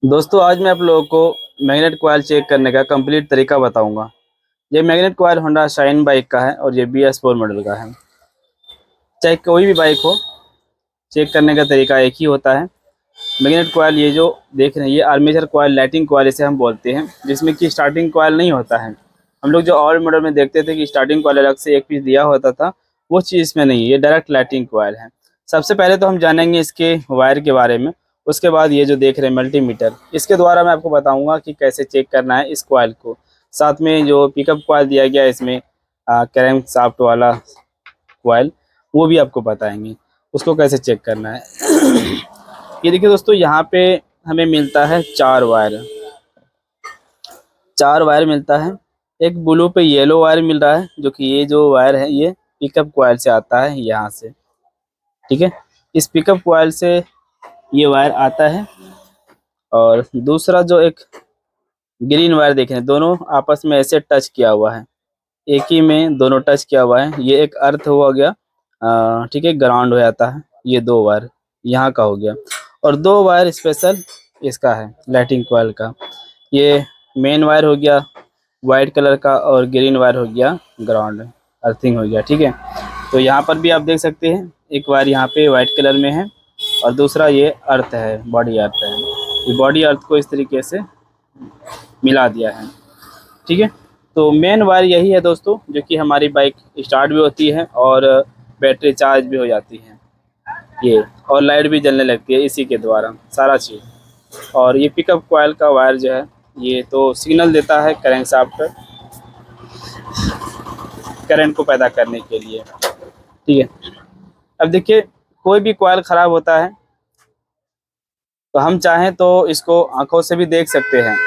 दोस्तों आज मैं आप लोगों को मैग्नेट कॉइल चेक करने का कंप्लीट तरीका बताऊंगा। ये magnet coil Honda shine bike का है और ये BS4 मॉडल का है। चाहे कोई भी बाइक हो, चेक करने का तरीका एक ही होता है। मैग्नेट कॉइल ये जो देख रहे हैं ये आर्मेचर कॉइल, लाइटिंग कॉइल इसे हम बोलते हैं, जिसमें कि स्टार्टिंग कॉइल नहीं होता है। हम लोग जो और मॉडल में देखते थे कि स्टार्टिंग कॉइल अलग से एक पीस दिया होता था, वो चीज़ इसमें नहीं है। ये डायरेक्ट लाइटिंग कॉइल है। सबसे पहले तो हम जानेंगे इसके वायर के बारे में। उसके बाद ये जो देख रहे हैं मल्टीमीटर, इसके द्वारा मैं आपको बताऊंगा कि कैसे चेक करना है इस कॉइल को। साथ में जो पिकअप कॉइल दिया गया है इसमें, क्रैंक शाफ्ट वाला कॉइल, वो भी आपको बताएंगे उसको कैसे चेक करना है। ये देखिए दोस्तों, यहाँ पे हमें मिलता है चार वायर मिलता है। एक ब्लू पे येलो वायर मिल रहा है, जो कि ये जो वायर है ये पिकअप कॉइल से आता है यहाँ से। ठीक है, इस पिकअप कॉइल से ये वायर आता है। और दूसरा जो एक ग्रीन वायर देख रहे हैं, दोनों आपस में ऐसे टच किया हुआ है, एक ही में दोनों टच किया हुआ है। ये एक अर्थ हो गया, ठीक है, ग्राउंड हो जाता है। ये दो वायर यहाँ का हो गया, और दो वायर स्पेशल इसका है लाइटिंग कॉइल का। ये मेन वायर हो गया वाइट कलर का, और ग्रीन वायर हो गया ग्राउंड, अर्थिंग हो गया। ठीक है, तो यहाँ पर भी आप देख सकते हैं एक वायर यहाँ पे वाइट कलर में है, और दूसरा ये अर्थ है, बॉडी अर्थ है। ये बॉडी अर्थ को इस तरीके से मिला दिया है। ठीक है, तो मेन वायर यही है दोस्तों, जो कि हमारी बाइक स्टार्ट भी होती है और बैटरी चार्ज भी हो जाती है ये, और लाइट भी जलने लगती है इसी के द्वारा सारा चीज़। और ये पिकअप कॉइल का वायर जो है ये तो सिग्नल देता है क्रैंकशाफ्ट करंट को पैदा करने के लिए। ठीक है, अब देखिए, कोई भी कॉइल ख़राब होता है तो हम चाहें तो इसको आंखों से भी देख सकते हैं,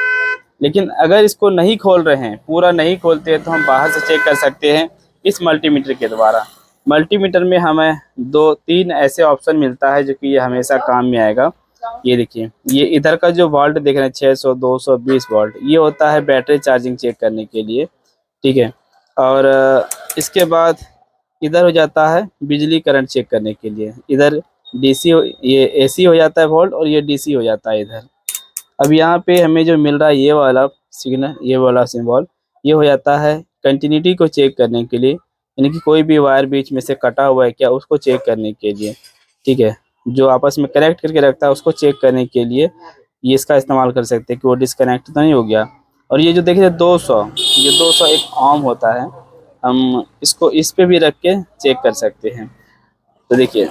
लेकिन अगर इसको नहीं खोल रहे हैं, पूरा नहीं खोलते हैं, तो हम बाहर से चेक कर सकते हैं इस मल्टीमीटर के द्वारा। मल्टीमीटर में हमें दो तीन ऐसे ऑप्शन मिलता है जो कि ये हमेशा काम में आएगा। ये देखिए, ये इधर का जो वोल्ट देख रहे हैं 600 220 वोल्ट, ये होता है बैटरी चार्जिंग चेक करने के लिए। ठीक है, और इसके बाद इधर हो जाता है बिजली करंट चेक करने के लिए। इधर DC ये AC हो जाता है वोल्ट, और ये DC हो जाता है इधर। अब यहाँ पे हमें जो मिल रहा है ये वाला सिग्नल, ये वाला सिंबल, ये हो जाता है कंटिन्यूटी को चेक करने के लिए, यानी कि कोई भी वायर बीच में से कटा हुआ है क्या, उसको चेक करने के लिए। ठीक है, जो आपस में कनेक्ट करके रखता है उसको चेक करने के लिए ये इसका इस्तेमाल कर सकते हैं कि वो डिस्कनेक्ट तो नहीं हो गया। और ये जो देखिए 200, ये 200 एक ओम होता है, हम इसको इस पे भी रख के चेक कर सकते हैं। तो देखिए,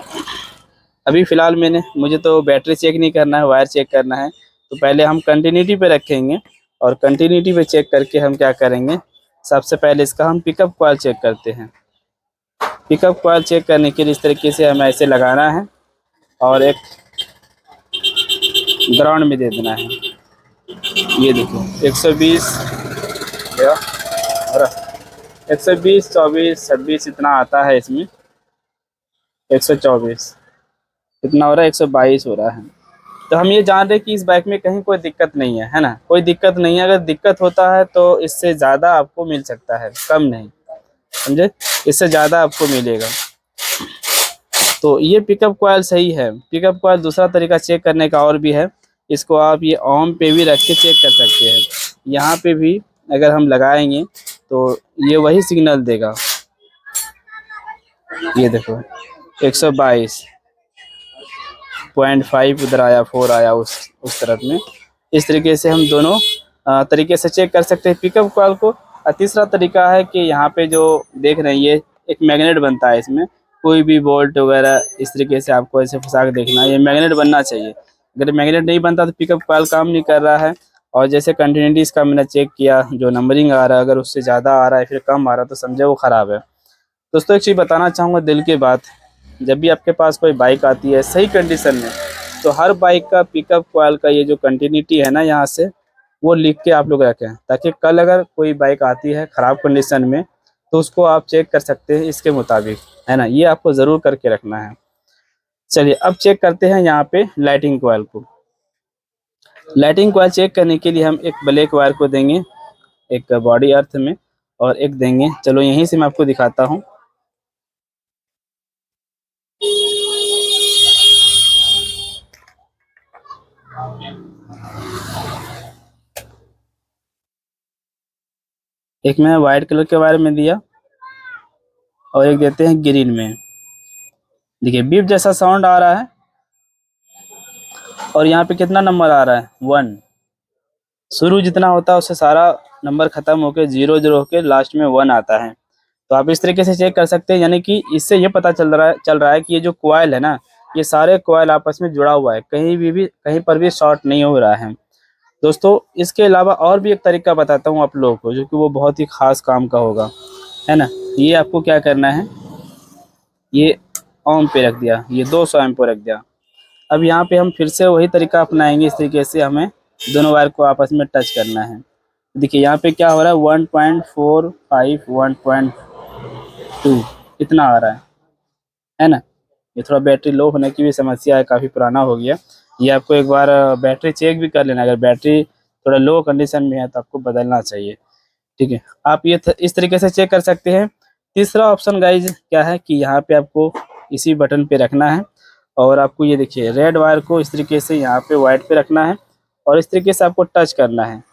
अभी फ़िलहाल मुझे तो बैटरी चेक नहीं करना है, वायर चेक करना है। तो पहले हम कंटिन्यूटी पे रखेंगे, और कंटिन्यूटी पे चेक करके हम क्या करेंगे, सबसे पहले इसका हम पिकअप कॉइल चेक करते हैं। पिकअप कॉइल चेक करने के लिए इस तरीके से हमें ऐसे लगाना है, और एक ग्राउंड में दे देना है। ये देखो 120 या और 120 24 26 इतना आता है इसमें। 124 इतना हो रहा है, 122 हो रहा है। तो हम ये जान रहे हैं कि इस बाइक में कहीं कोई दिक्कत नहीं है ना, कोई दिक्कत नहीं है। अगर दिक्कत होता है तो इससे ज़्यादा आपको मिल सकता है, कम नहीं, समझे, इससे ज़्यादा आपको मिलेगा। तो ये पिकअप कॉइल सही है। पिकअप कॉइल दूसरा तरीका चेक करने का और भी है, इसको आप ये ओम पे भी रख के चेक कर सकते हैं। यहाँ पे भी अगर हम लगाएंगे तो ये वही सिग्नल देगा। ये देखो 122.5 उधर आया, 4 आया उस तरफ में। इस तरीके से हम दोनों तरीके से चेक कर सकते हैं पिकअप कॉइल को। और तीसरा तरीका है कि यहाँ पे जो देख रहे हैं ये एक मैग्नेट बनता है इसमें, कोई भी बोल्ट वगैरह इस तरीके से आपको ऐसे फंसा के देखना है, ये मैग्नेट बनना चाहिए। अगर मैग्नेट नहीं बनता तो पिकअप कॉइल काम नहीं कर रहा है। और जैसे कंटिन्यूटी इसका मैंने चेक किया, जो नंबरिंग आ रहा है अगर उससे ज़्यादा आ रहा है फिर कम आ रहा है तो समझे वो ख़राब है। दोस्तों एक चीज़ बताना चाहूँगा दिल की बात, जब भी आपके पास कोई बाइक आती है सही कंडीशन में, तो हर बाइक का पिकअप कॉइल का ये जो कंटिन्यूटी है ना यहाँ से, वो लिख के आप लोग रखें, ताकि कल अगर कोई बाइक आती है ख़राब कंडीशन में तो उसको आप चेक कर सकते हैं इसके मुताबिक, है ना। ये आपको ज़रूर करके रखना है। चलिए अब चेक करते हैं यहाँ पे लाइटिंग कॉइल को। लाइटिंग कॉइल चेक करने के लिए हम एक ब्लैक वायर को देंगे एक बॉडी अर्थ में, और एक देंगे, चलो यहीं से मैं आपको दिखाता हूँ। एक मैंने वाइट कलर के वायर में दिया और एक देते हैं ग्रीन में। देखिए बीप जैसा साउंड आ रहा है और यहाँ पे कितना नंबर आ रहा है 1। शुरू जितना होता है उससे सारा नंबर खत्म होके 0 0 होके लास्ट में 1 आता है। तो आप इस तरीके से चेक कर सकते हैं, यानी कि इससे ये पता चल रहा है कि ये जो कॉइल है ना, ये सारे कॉइल आपस में जुड़ा हुआ है, कहीं पर भी शॉर्ट नहीं हो रहा है। दोस्तों इसके अलावा और भी एक तरीका बताता हूँ आप लोगों को, जो कि वो बहुत ही खास काम का होगा, है ना। ये आपको क्या करना है, ये ऑन पे रख दिया, ये 200 एम पे रख दिया। अब यहाँ पे हम फिर से वही तरीका अपनाएंगे। इस तरीके से हमें दोनों वायर को आपस में टच करना है। देखिए यहाँ पे क्या हो रहा है 1.45 1.2 इतना आ रहा है ना। ये थोड़ा बैटरी लो होने की भी समस्या है, काफ़ी पुराना हो गया। ये आपको एक बार बैटरी चेक भी कर लेना, अगर बैटरी थोड़ा लो कंडीशन में है तो आपको बदलना चाहिए। ठीक है, आप ये इस तरीके से चेक कर सकते हैं। तीसरा ऑप्शन गाइज क्या है कि यहाँ पे आपको इसी बटन पे रखना है और आपको ये देखिए रेड वायर को इस तरीके से यहाँ पे वाइट पे रखना है और इस तरीके से आपको टच करना है।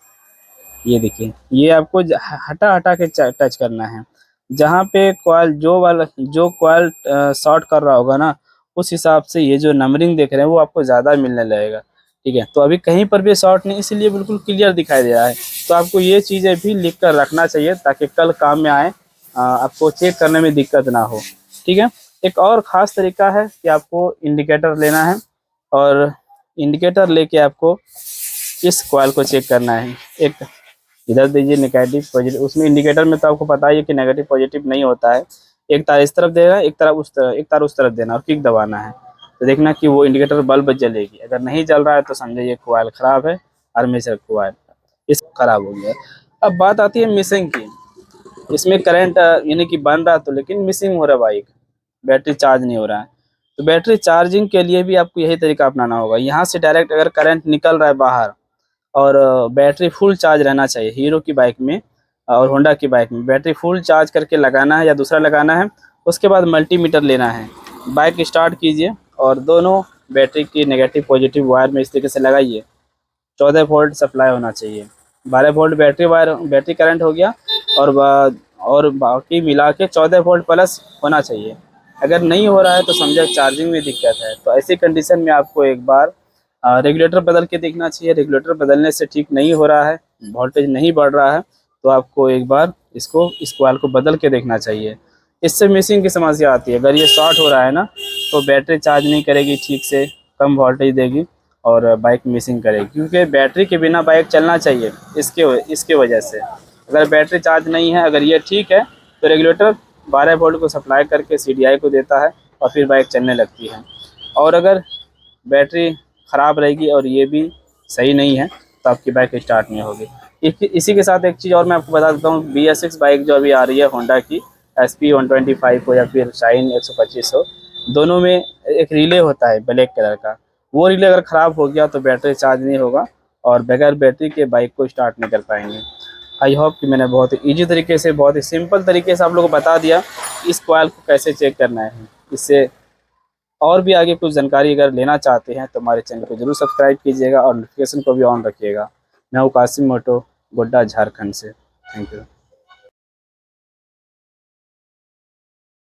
ये देखिए ये आपको हटा हटा के टच करना है। जहाँ पे कॉइल जो कॉइल शॉर्ट कर रहा होगा ना, उस हिसाब से ये जो नंबरिंग देख रहे हैं वो आपको ज़्यादा मिलने लगेगा। ठीक है, तो अभी कहीं पर भी शॉर्ट नहीं, इसीलिए बिल्कुल क्लियर दिखाई दे रहा है। तो आपको ये चीज़ें भी लिख कर रखना चाहिए ताकि कल काम में आए, आपको चेक करने में दिक्कत ना हो। ठीक है, एक और ख़ास तरीका है कि आपको इंडिकेटर लेना है और इंडिकेटर लेके आपको इस कॉइल को चेक करना है। एक इधर दीजिए नेगेटिव पॉजिटिव, उसमें इंडिकेटर में तो आपको पता ही है कि नेगेटिव पॉजिटिव नहीं होता है। एक तार इस तरफ देना है, एक तार उस तरफ देना और किक दबाना है। तो देखना कि वो इंडिकेटर बल्ब जलेगी। अगर नहीं जल रहा है तो समझे ये कॉइल खराब है, आर्मेचर कॉइल इस खराब हो गया। अब बात आती है मिसिंग की। इसमें करंट यानी कि बन रहा तो, लेकिन मिसिंग हो रहा है बाइक, बैटरी चार्ज नहीं हो रहा है। तो बैटरी चार्जिंग के लिए भी आपको यही तरीका अपनाना होगा। यहाँ से डायरेक्ट अगर करंट निकल रहा है बाहर और बैटरी फुल चार्ज रहना चाहिए। हीरो की बाइक में और होंडा की बाइक में बैटरी फुल चार्ज करके लगाना है या दूसरा लगाना है। उसके बाद मल्टीमीटर लेना है, बाइक स्टार्ट कीजिए और दोनों बैटरी की नेगेटिव पॉजिटिव वायर में इस तरीके से लगाइए। 14 वोल्ट सप्लाई होना चाहिए, 12 वोल्ट बैटरी करंट हो गया और बाकी मिला के 14 वोल्ट प्लस होना चाहिए। अगर नहीं हो रहा है तो समझो चार्जिंग में दिक्कत है। तो ऐसी कंडीशन में आपको एक बार रेगुलेटर बदल के देखना चाहिए। रेगुलेटर बदलने से ठीक नहीं हो रहा है, वोल्टेज नहीं बढ़ रहा है, तो आपको एक बार इस कॉइल को बदल के देखना चाहिए। इससे मिसिंग की समस्या आती है। अगर ये शॉर्ट हो रहा है ना तो बैटरी चार्ज नहीं करेगी ठीक से, कम वोल्टेज देगी और बाइक मिसिंग करेगी, क्योंकि बैटरी के बिना बाइक चलना चाहिए। इसके वजह से अगर बैटरी चार्ज नहीं है, अगर ये ठीक है तो रेगुलेटर 12 वोल्ट को सप्लाई करके CDI को देता है और फिर बाइक चलने लगती है। और अगर बैटरी ख़राब रहेगी और ये भी सही नहीं है तो आपकी बाइक स्टार्ट नहीं होगी। इसी के साथ एक चीज़ और मैं आपको बता देता हूँ, BS6 बाइक जो अभी आ रही है होंडा की, SP 125 हो या फिर शाइन 125 हो, दोनों में एक रिले होता है ब्लैक कलर का। वो रिले अगर ख़राब हो गया तो बैटरी चार्ज नहीं होगा और बगैर बैटरी के बाइक को स्टार्ट नहीं कर पाएंगे। आई होप कि मैंने बहुत ही ईजी तरीके से, बहुत ही सिंपल तरीके से आप लोगों को बता दिया इस कॉइल को कैसे चेक करना है। इससे और भी आगे कुछ जानकारी अगर लेना चाहते हैं तो हमारे चैनल को जरूर सब्सक्राइब कीजिएगा और नोटिफिकेशन को भी ऑन रखिएगा। मैं हूँ कासिम मोटो, गोड्डा झारखंड से। Thank you.